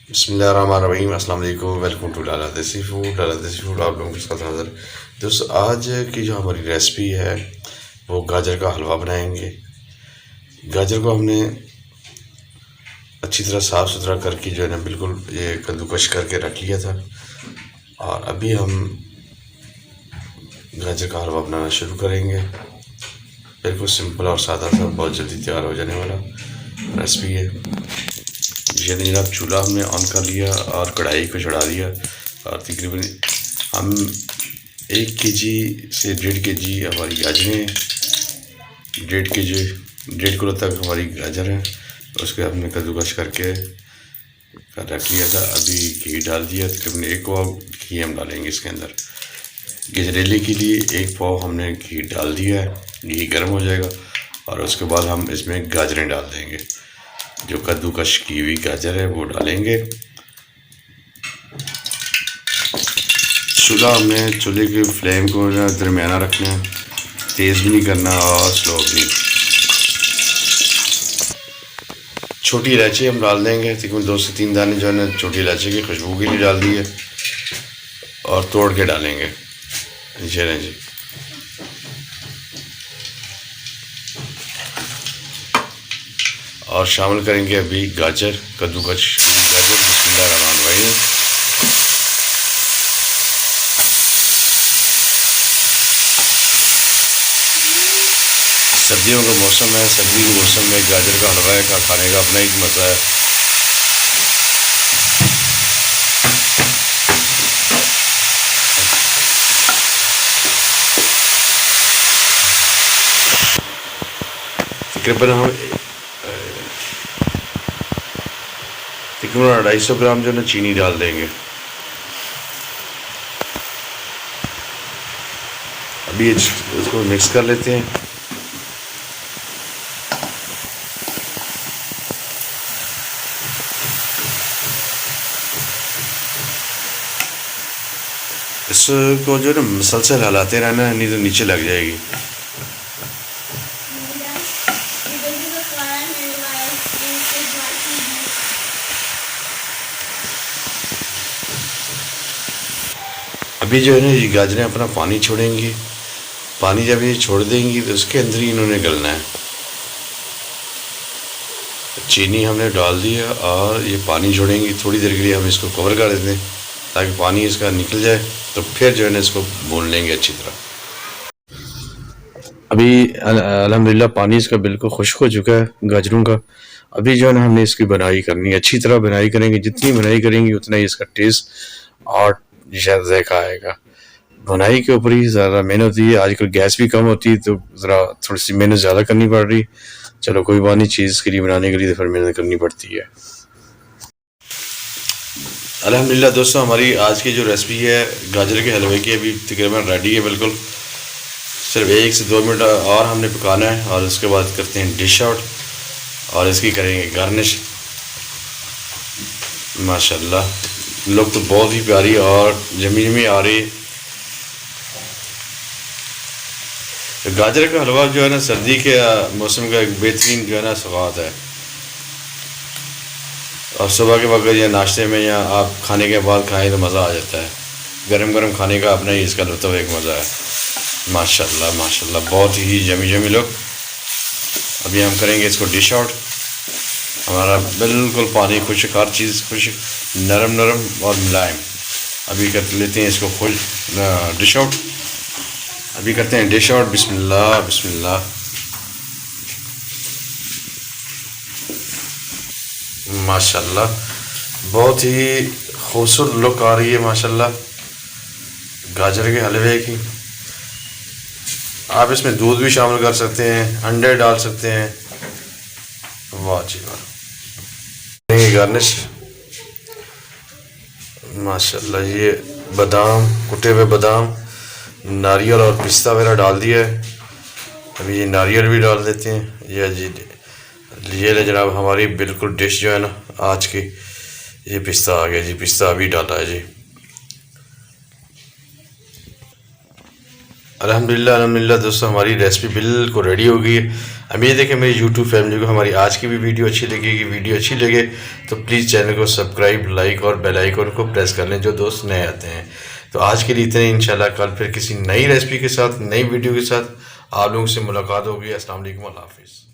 बिस्मिल्लाहिर्रहमानिर्रहीम अस्सलाम वालेकुम। वेलकम टू लाला देसी फूड। लाला देसी फूड आप लोगों के साथ हाज़िर। दोस्तों, आज की जो हमारी रेसिपी है वो गाजर का हलवा बनाएंगे। गाजर को हमने अच्छी तरह साफ़ सुथरा करके जो है ना बिल्कुल ये कद्दूकश करके रख लिया था, और अभी हम गाजर का हलवा बनाना शुरू करेंगे। बिल्कुल सिंपल और सादा सा, बहुत जल्दी तैयार हो जाने वाला रेसिपी है। ये जनाब चूल्हा हमने ऑन कर लिया और कढ़ाई को चढ़ा दिया, और तकरीबन हम 1 kg से 1.5 kg हमारी गाजरें, 1.5 kg 1.5 किलो तक हमारी गाजर है, उसके हमने कद्दूकश करके रख लिया था। अभी घी डाल दिया, तकरीबन 1 पाव घी हम डालेंगे इसके अंदर। गजरेले के लिए 1 पाव हमने घी डाल दिया है। घी गर्म हो जाएगा और उसके बाद हम इसमें गाजरें डाल देंगे। जो कद्दूकश की हुई गाजर है वो डालेंगे। चूल्हे की फ्लेम को दरमियाना रखना है, तेज़ भी नहीं करना और स्लो भी नहीं। छोटी इलायची हम डाल देंगे, तकरीबन 2 से 3 दाने जो है ना छोटी इलायची की खुशबू के लिए डाल दिए, और तोड़ के डालेंगे। जी, और शामिल करेंगे अभी गाजर, कद्दूकश गाजर। बिस्मिल्लाहिर्रहमानिर्रहीम। सर्दियों का मौसम है, सर्दी के मौसम में गाजर का हलवा का खाने का अपना एक मज़ा है। तकरीबन हम तकरीबन 250 ग्राम जो है ना चीनी डाल देंगे। अभी इसको मिक्स कर लेते हैं। इसको जो है ना मुसलसल हिलाते रहना है, नहीं तो नीचे लग जाएगी। अभी जो है ना ये गाजरें अपना पानी छोड़ेंगी। पानी जब ये छोड़ देंगी तो उसके अंदर ही इन्होंने गलना है। चीनी हमने डाल दी है और ये पानी छोड़ेंगी। थोड़ी देर के लिए हम इसको कवर कर देते हैं ताकि पानी इसका निकल जाए, तो फिर जो है ना इसको भून लेंगे अच्छी तरह। अभी अल्हम्दुलिल्लाह पानी इसका बिल्कुल खुश्क हो चुका है गाजरों का। अभी जो है ना हमने इसकी बनाई करनी है, अच्छी तरह बनाई करेंगे। जितनी बनाई करेंगे उतना ही इसका टेस्ट और जायका आएगा। बुनाई के ऊपर ही ज़्यादा मेहनत होती है। आजकल गैस भी कम होती है तो ज़रा थोड़ी सी मेहनत ज़्यादा करनी पड़ रही। चलो कोई बात नहीं, चीज़ के लिए बनाने के लिए तो फिर मेहनत करनी पड़ती है। अल्हम्दुलिल्लाह दोस्तों, हमारी आज की जो रेसिपी है गाजर के हलवे की अभी तकरीबन रेडी है बिल्कुल। सिर्फ 1 से 2 मिनट और हमने पकाना है, और उसके बाद करते हैं डिश आउट और इसकी करेंगे गार्निश। माशाल्लाह लुक तो बहुत ही प्यारी और जमी जमी आ रही है। गाजर का हलवा जो है ना सर्दी के मौसम का एक बेहतरीन जो है ना स्वाद है, और सुबह के वक्त या नाश्ते में या आप खाने के बाद खाएं तो मज़ा आ जाता है। गरम गरम खाने का अपना ही इसका लुत्फ़ एक मज़ा है। माशाल्लाह माशाल्लाह बहुत ही जमी जमी लुक। अभी हम करेंगे इसको डिश आउट। हमारा बिल्कुल पानी खुश्क, हर चीज़ खुश्क, नरम नरम और मुलायम। अभी कर लेते हैं इसको खुश डिश आउट। अभी करते हैं डिश आउट। बिस्मिल्लाह बिस्मिल्लाह। माशाल्लाह बहुत ही खूबसूरत लुक आ रही है माशाल्लाह गाजर के हलवे की। आप इसमें दूध भी शामिल कर सकते हैं, अंडे डाल सकते हैं। वाह जी वाह। ये गार्निश माशाल्लाह, ये बादाम, कुटे हुए बादाम, नारियल और पिस्ता वगैरह डाल दिया है। अभी ये नारियल भी डाल देते हैं। ये जी ये ले जनाब हमारी बिल्कुल डिश जो है ना आज की। ये पिस्ता आ गया जी, पिस्ता अभी डाला है जी। अल्हम्दुलिल्लाह दोस्तों, हमारी रेसिपी बिल्कुल रेडी हो गई है। उम्मीद है कि मेरी यूट्यूब फैमिली को हमारी आज की भी वीडियो अच्छी लगेगी। वीडियो अच्छी लगे तो प्लीज़ चैनल को सब्सक्राइब, लाइक और बेल आइकन को प्रेस कर लें जो दोस्त नए आते हैं। तो आज के लिए इतने ही। इंशाल्लाह कल फिर किसी नई रेसिपी के साथ, नई वीडियो के साथ आप लोगों से मुलाकात होगी। अस्सलाम वालेकुम, अल्लाह हाफिज़।